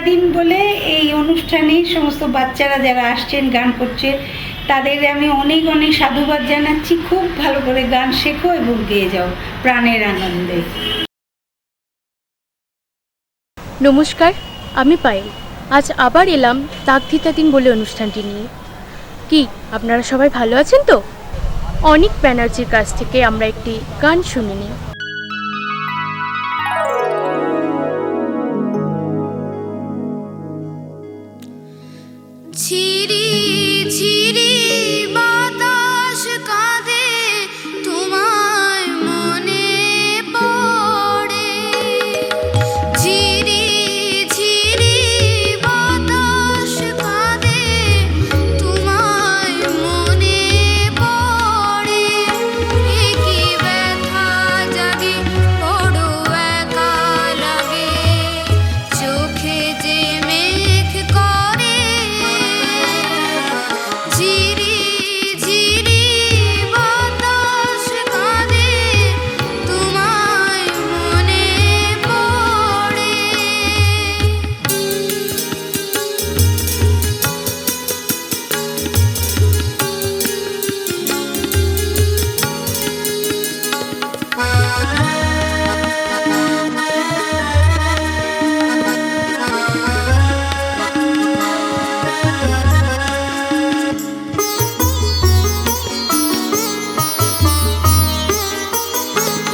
দিন বলে এই অনুষ্ঠানে সমস্ত বাচ্চারা যারা আসছেন গান করছে তাদের আমি অনেক অনেক সাধুবাদ জানাচ্ছি। খুব ভালো করে গান শেখো এবং গেয়ে যাও প্রাণের আনন্দে। নমস্কার, আমি পায়েল। আজ আবার এলাম তাকধিতা দিন বলে অনুষ্ঠানটি নিয়ে। কি আপনারা সবাই ভালো আছেন তো? অনিক ব্যানার্জির কাছ থেকে আমরা একটি গান শুনে নিই। ঝিরি ঝিরি বাতাস কাঁদে, তোমায় মনে পড়ে। ঝিরি ঝিরি বাতাস কাঁদে, তোমায় মনে পড়ে। কি ব্যথা জাগে, বড় একা লাগে, চোখে যে মেঘ করে। ঝিরি ঝিরি বাতাস কাঁদে, তোমায় মনে পড়ে।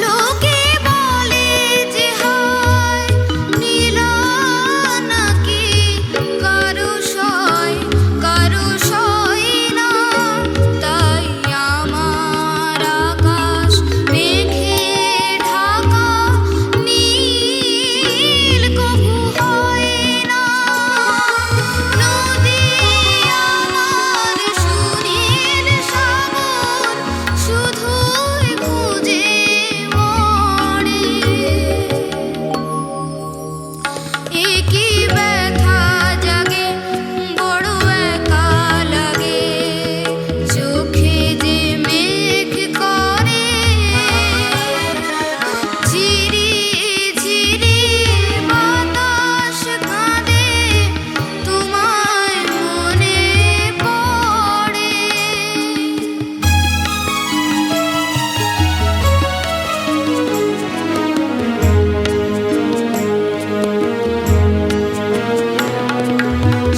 লোকে বলে যে হয় নীলা নাকি, কারো সয় না। তাই আমার আকাশ মেঘে ঢাকা, নীল কভু হয় না। নদী আমার সুনীল সাগর, শুধুই খুঁজে মরে। কি ব্যথা জাগে, বড় একা লাগে, চোখে যে মেঘ করে। ঝিরি ঝিরি বাতাস কাঁদে, তোমায় মনে পড়ে।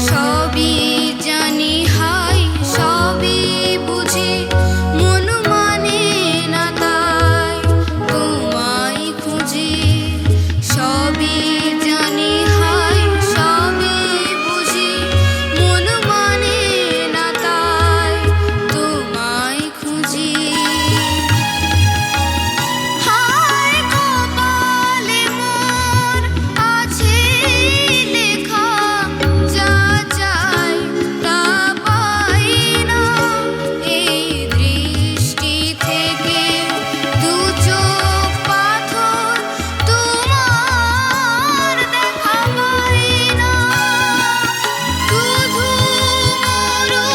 সবই জানি হাই, সবই বুঝি, মন মানে না তাই তোমায় খুঁজি। সবই জানি হাই, সবই বুঝি, মন মানে না তাই তোমায় খুঁজি। হায় কপালে মোর আছে লেখা, যা চাই তা পাই না। এই দৃষ্টি থেকে দু চোখ পাথর, তোমার দেখা পাই না। শুধু মরু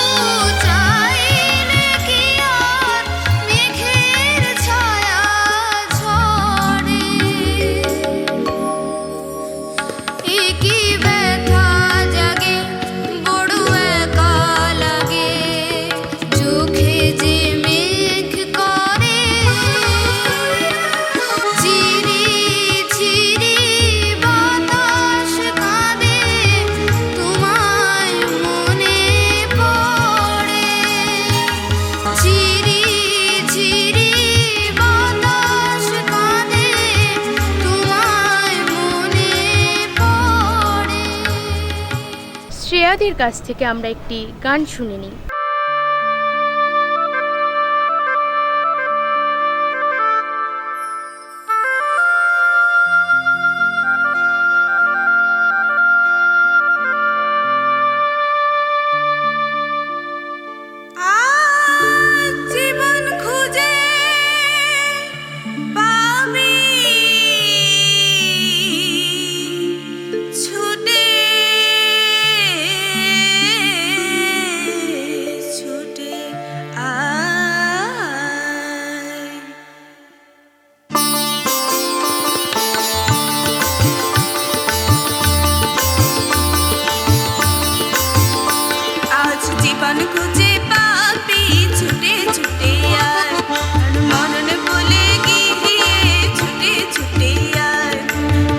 চাইলে কি আর মেঘের ছায়া ঝরে। কি ব্যথা জাগে, বড় একা লাগে, চোখে যে মেঘ করে। ঝিরি ঝিরি বাতাস কাঁদে, তোমায় মনে পড়ে। ঝিরি ঝিরি বাতাস কাঁদে, তোমায় মনে পড়ে। শ্রেয়াদের কাছ থেকে আমরা একটি গান শুনে নিই। আজ জীবন খুঁজে পাবি, ছুটে জীবন খুঁজে পাপি ছুটে ছুটে আয়, আর মরণ বলে গিয়ে ছুটে ছুটে আয়।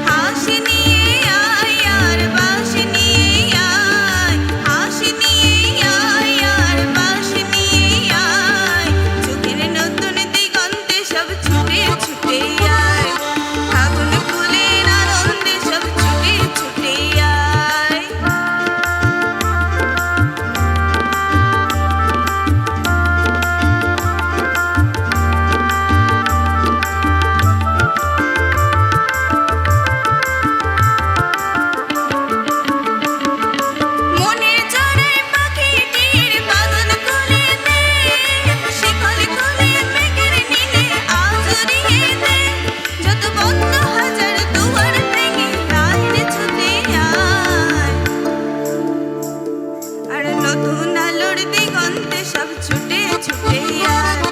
হাসি নিয়ে আয় আর বাঁশি নিয়ে আয়, হাসি নিয়ে আয় আর বাঁশি নিয়ে আয়। চোখের নতুন দিগন্তে সব ছুটে ছুটে আয়, ফাগুন ফুলের আনন্দে সব ছুটে ছুটে আয়। মনের চড়াই পাখিটির বাঁধন খুলে দে, শিকল খুলে মেঘের নীলে আজ উড়িয়ে দে। যত বন্ধ হাজার দুয়ার ভেঙে আয় রে ছুটে আয়, আর নতুন আলোর দিগন্তে সব ছুটে ছুটে আয়।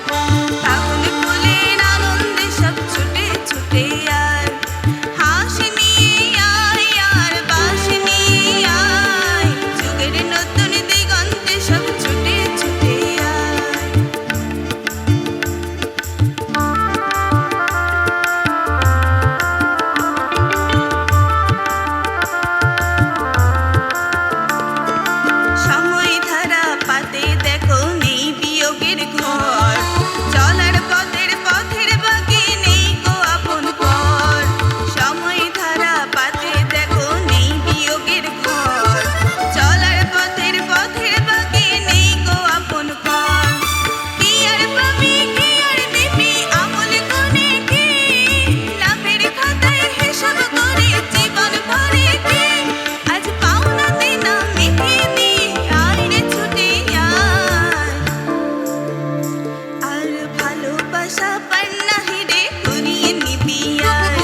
ফাগুন ফুলের আনন্দে সব ছুটে ছুটে আয়, হাসি নিয়ে আয় আর বাঁশি নিয়ে আয়। যুগের নতুন দিগন্তে সব ছুটে ছুটে আয়। সময় ধারা পাতে দেখো নেই বিয়োগের ঘর, চলার পথের বাকি নেই গো আপন পর। সময় ধারা পাতে দেখো নেই বিয়োগের ঘর, চলার পথের বাকি নেই গো আপন পর। কি আর পাবি কি আর দিবি আমল গুনে কি, লাভের খাতায় হিসাব করে জীবন ভরে কি। আজ পাওনা দেনা মিটিয়ে দিয়ে আয় রে ছুটে আয়, আর ভালোবাসা পান্না হিরে করিয়ে নিবি আয়।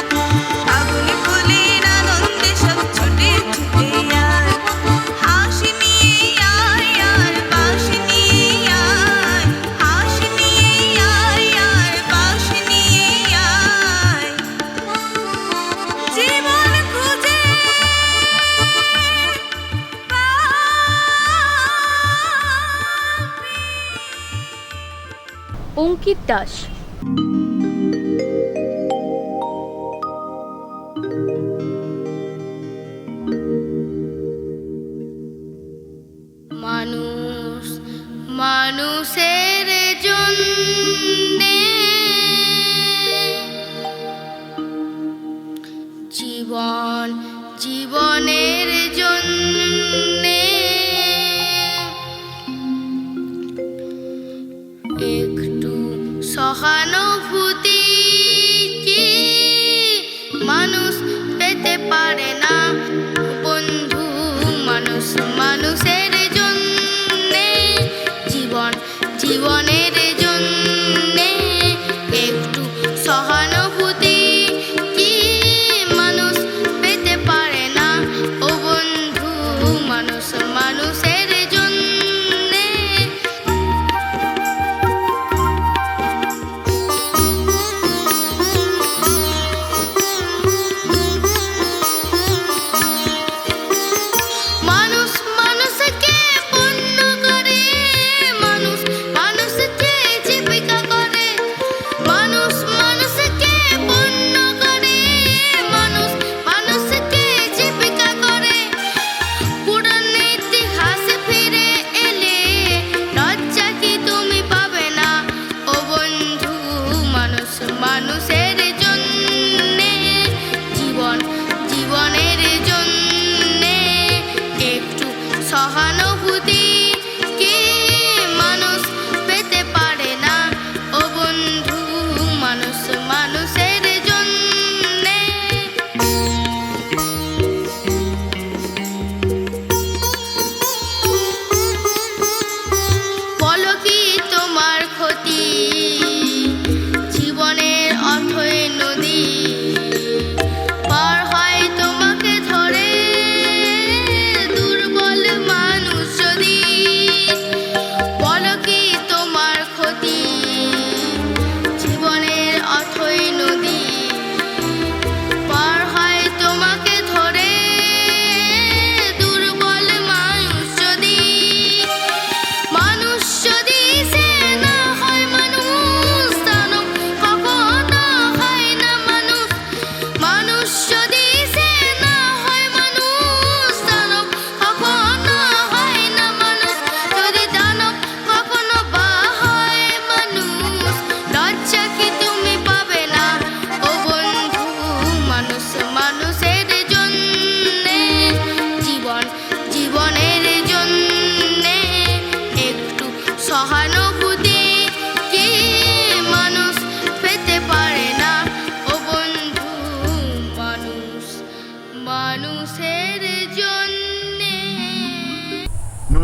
ফাগুন ফুলের আনন্দে সব ছুটে ছুটে আয়, হাসি নিয়ে আয় আর বাঁশি নিয়ে আয়, হাসি নিয়ে আয় আর বাঁশি নিয়ে আয়। জীবন খুঁজে অঙ্কিত দাস। মানুষ মানুষের জন্যে, জীবন জীবনের জন্যে, একটু সহানুভূতি কি মানুষ পেতে পারে না বন্ধু। মানুষ মানুষের জন্যে, জীবন জীবন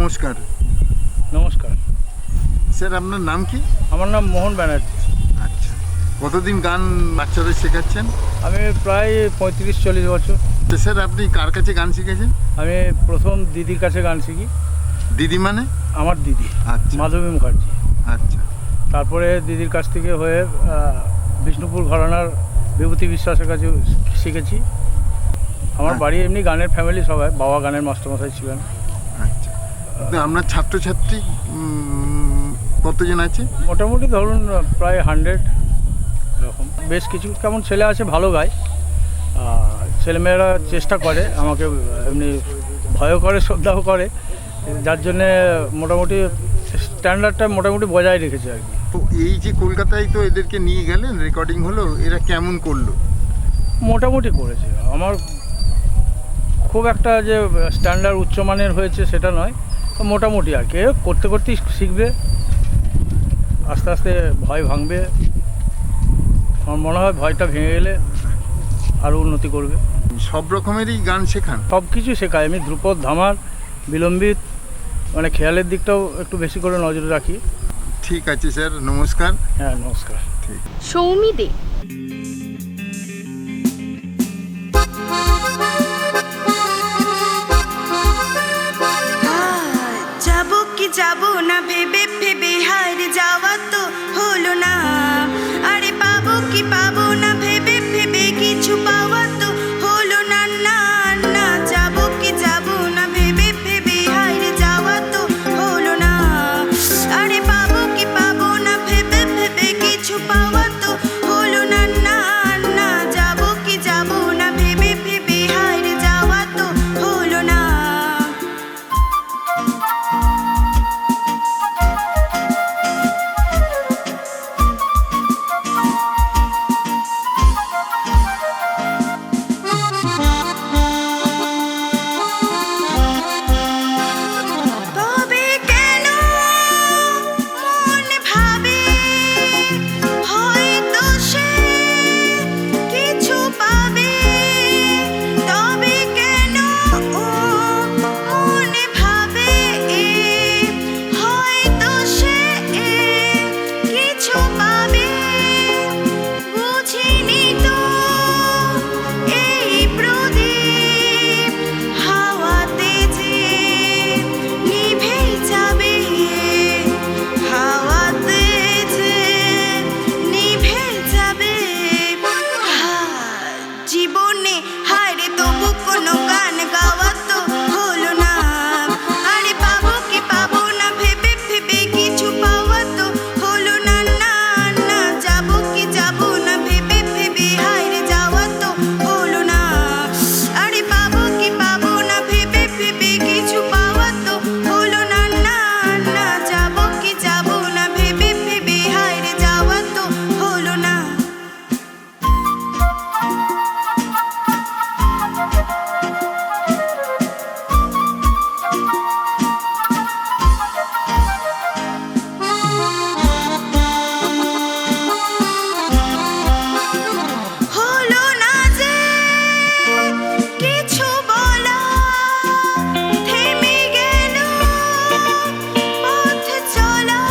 নমস্কার। নমস্কার, স্যার আপনার নাম কি? আমার নাম মোহন ব্যানার্জি। আচ্ছা, কতদিন গান বাচ্চাদের শেখাচ্ছেন? আমি প্রায় 35-40 বছর। তো স্যার আপনি কার কাছে গান শিখেছেন? আমি প্রথম দিদির কাছে গান শিখি। দিদি মানে? আমার দিদি আচ্ছা মাধবী মুখার্জি। আচ্ছা তারপরে দিদির কাছ থেকে হয়ে বিষ্ণুপুর ঘরানার বিভূতি বিশ্বাসের কাছে শিখেছি। আমার বাড়ি এমনি গানের ফ্যামিলি, সবাই বাবা গানের মাস্টারমশাই ছিলেন। আচ্ছা, তো আপনার ছাত্রছাত্রী কতজন আছে? মোটামুটি ধরুন প্রায় 100 এরকম। বেশ কিছু কেমন ছেলে আছে ভালো গায়, ছেলেমেয়েরা চেষ্টা করে, আমাকে এমনি ভয়ও করে, শ্রদ্ধাও করে, যার জন্যে মোটামুটি স্ট্যান্ডার্ডটা মোটামুটি বজায় রেখেছে আর কি। তো এই যে কলকাতায় তো এদেরকে নিয়ে গেলেন, রেকর্ডিং হলো, এরা কেমন করলো? মোটামুটি করেছে। আমার খুব একটা যে স্ট্যান্ডার্ড উচ্চমানের হয়েছে সেটা নয়, মোটামুটি আর কি। করতে করতেই শিখবে, আস্তে আস্তে ভয় ভাঙবে। আমার মনে হয় ভয়টা ভেঙে গেলে আরও উন্নতি করবে। সব রকমেরই গান শেখান? সব কিছু শেখায় আমি, ধ্রুপদ, ধামার, বিলম্বিত, মানে খেয়ালের দিকটাও একটু বেশি করে নজরে রাখি। ঠিক আছে স্যার, নমস্কার। হ্যাঁ, নমস্কার। ঠিক। সৌমি দে। যাবো কি যাবো না ভেবে ভেবে হার যাওয়া তো হলো না। আরে পাবো কি পাবো না ভেবে ভেবে কিছু পাওয়া তো হলো না। না না, যাবো কি যাবো না ভেবে ভেবে হার যাওয়া তো হলো না। আরে পাবো কি পাবো না ভেবে ভেবে কিছু পাওয়া তো হলো না। না না, যাবো কি যাবো না ভেবে ভেবে হার যাওয়া তো হলো না। তবে কেন মন ভাবে হয়তো সে কিছু পাবে। তবে কেন মন ভাবে হয়তো সে কিছু পাবে। বুঝিনি তো এই প্রদীপ হাওয়াতে যে নিভে যাবে। হাওয়াতে যে নিভে যাবে। জীবনে হারে তবু কোনো গান গাওয়া তো হলো না। আরে পাবো কি পাবো না ভেবে ভেবে কিছু পাওয়া তো হলো না। না না, যাবো কি যাবো না ভেবে ভেবে হারে যাওয়া তো হলো না। আরে পাবো কি পাবো না ভেবে ভেবে কিছু পাওয়া তো হলো না। না না, যাবো কি যাবো না ভেবে ভেবে হারে যাওয়া তো হলো না। হলো না যে কিছু বলা, থেমে গেল পথ চলা।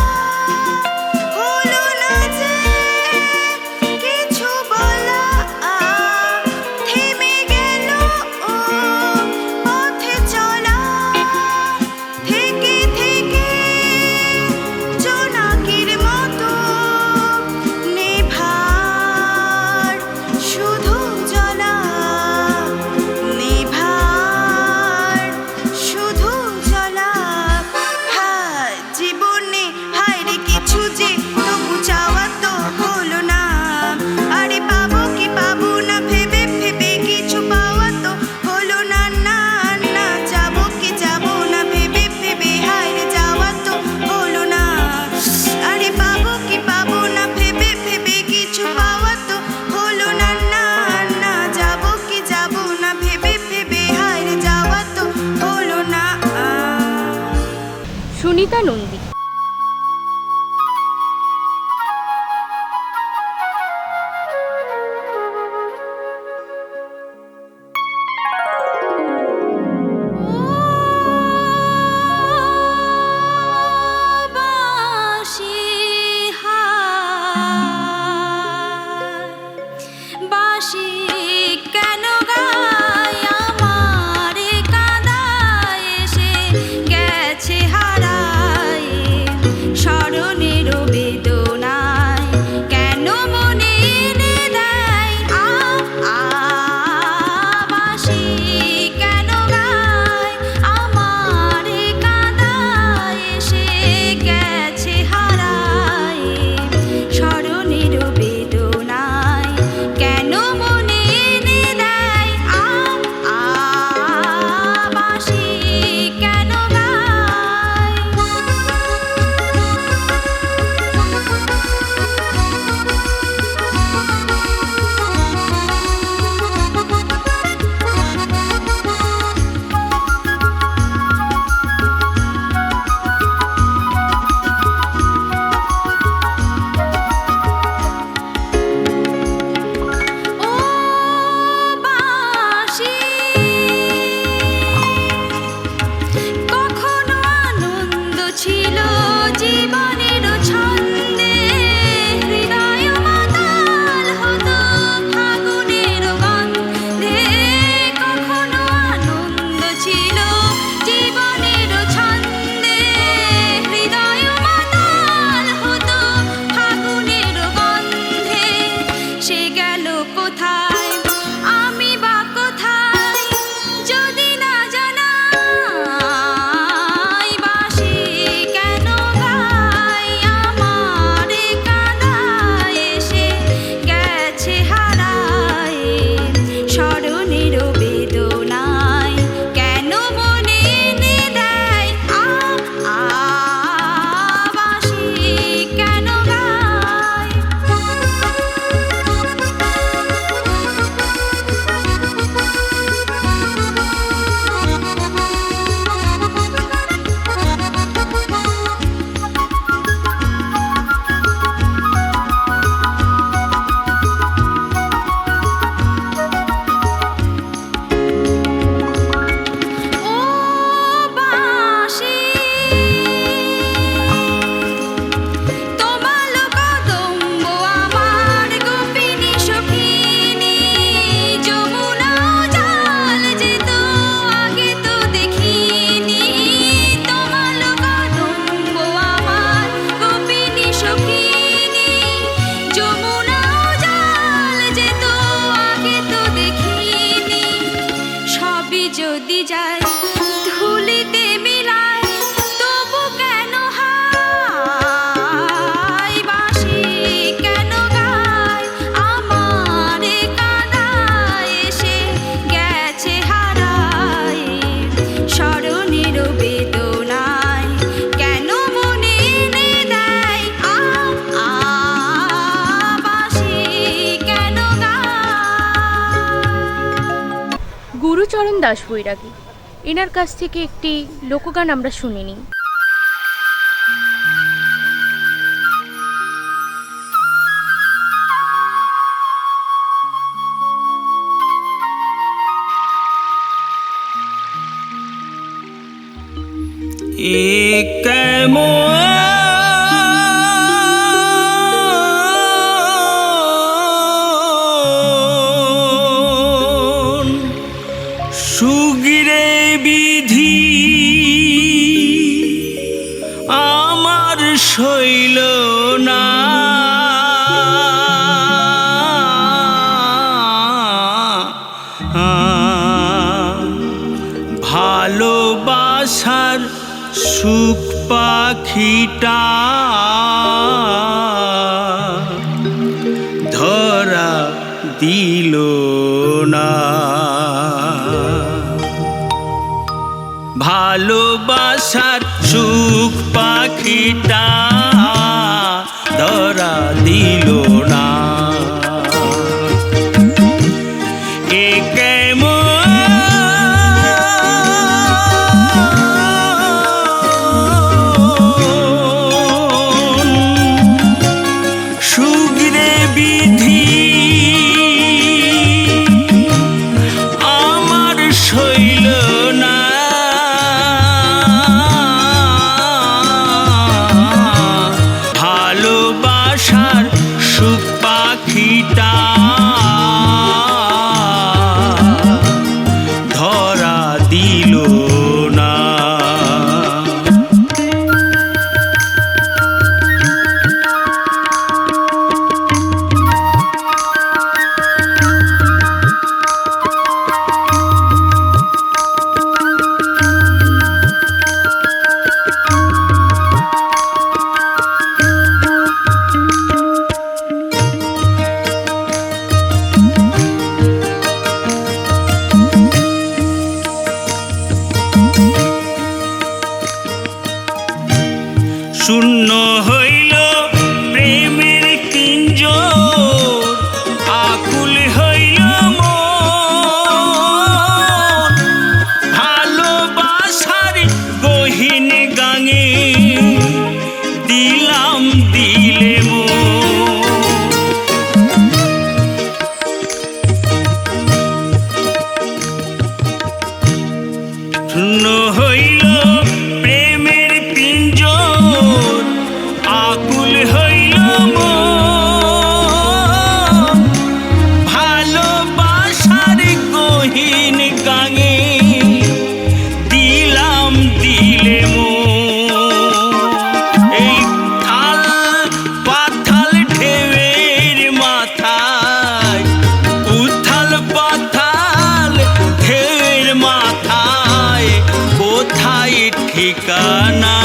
হলো না যে কিছু বলা, থেমে গেল পথ চলা। থেকে থেকে জোনাকির মতো নেভার শুধু জ্বলা। নেভার শুধু জ্বলা। জীবনে হায়রে কিছু যে তবু চাওয়া তো হলো না। আরে পাবো কি পাবো না ভেবে ভেবে কিছু পাওয়া তো হলো না। না না, যাবো কি যাবো না ভেবে ভেবে হায়রে যাওয়া তো হলো না। আরে পাবো কি পাবো না ভেবে ভেবে কিছু পাওয়া তো হলো না। না না, যাবো কি যাবো না ভেবে ভেবে হায়রে যাওয়া তো হলো না। সুনিতা নন্দী। ও দাসবৈরাগী। এনার কাছ থেকে একটি লোকগান আমরা শুনে নিই। সুগিরে বিধি আমার শৈল না, ভালোবাসার সুখ পাখিটা ধরা দিল না। ভালোবাসার সুখ পাখিটা ধরা দিল না। এ কেমন সুগিরে বিধি আমার শৈল না, ভালোবাসার সুখ পাখিটা ধরা দিল না। শূন্য হইল প্রেমের পিঞ্জর, আকুল হইল মন, ভালোবাসার গহীন গাঙে দিলাম দিলে মন। শূন্য হইল প্রেমের পিঞ্জর, আকুল হইল মন, ভালোবাসার গহীন গাঙে দিলাম দিলে মন। এই থাল পাথাল ঢেউয়ের মাথায়, উথাল পাথাল ঢেউয়ের মাথায় কোথায় ঠিকানা,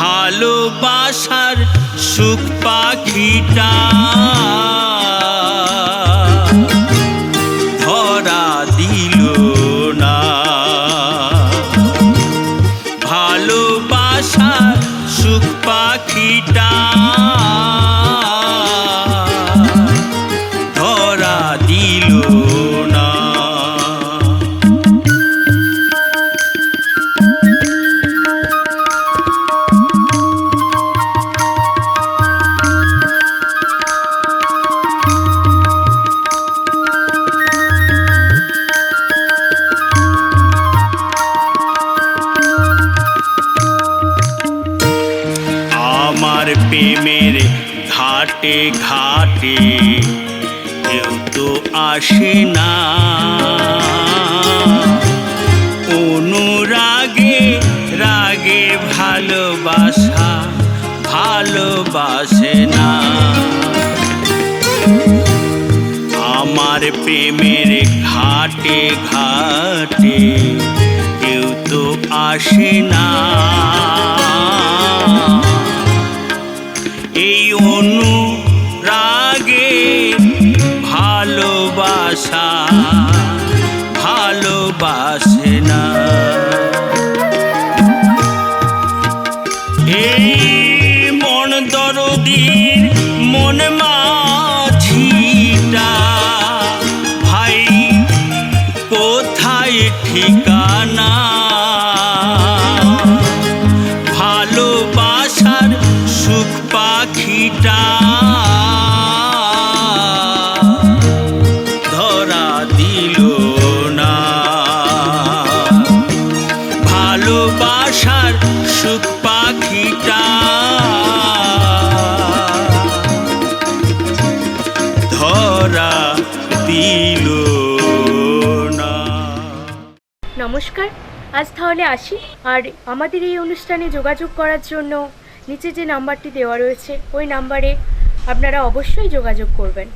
ভালোবাসার সুখ পাখিটা ধরা দিল না। ভালোবাসার সুখ পাখিটা ধরা দিল না। আমার প্রেমের ঘাটে ঘাটে কেউ তো আসে না, অনুরাগে রাগে ভালোবাসা ভালোবাসে না। আমার প্রেমের ঘাটে ঘাটে কেউ তো আসে না, এই অনুরাগে ভালোবাসা ভালোবাসে না। এই মন দরদির মন মাঝিটা ভাই আসুক পাখিটা ধরা দিল না। নমস্কার, আজ তাহলে আসি। আর আমাদের এই অনুষ্ঠানে যোগাযোগ করার জন্য নিচে যে নাম্বারটি দেওয়া রয়েছে ওই নাম্বারে আপনারা অবশ্যই যোগাযোগ করবেন।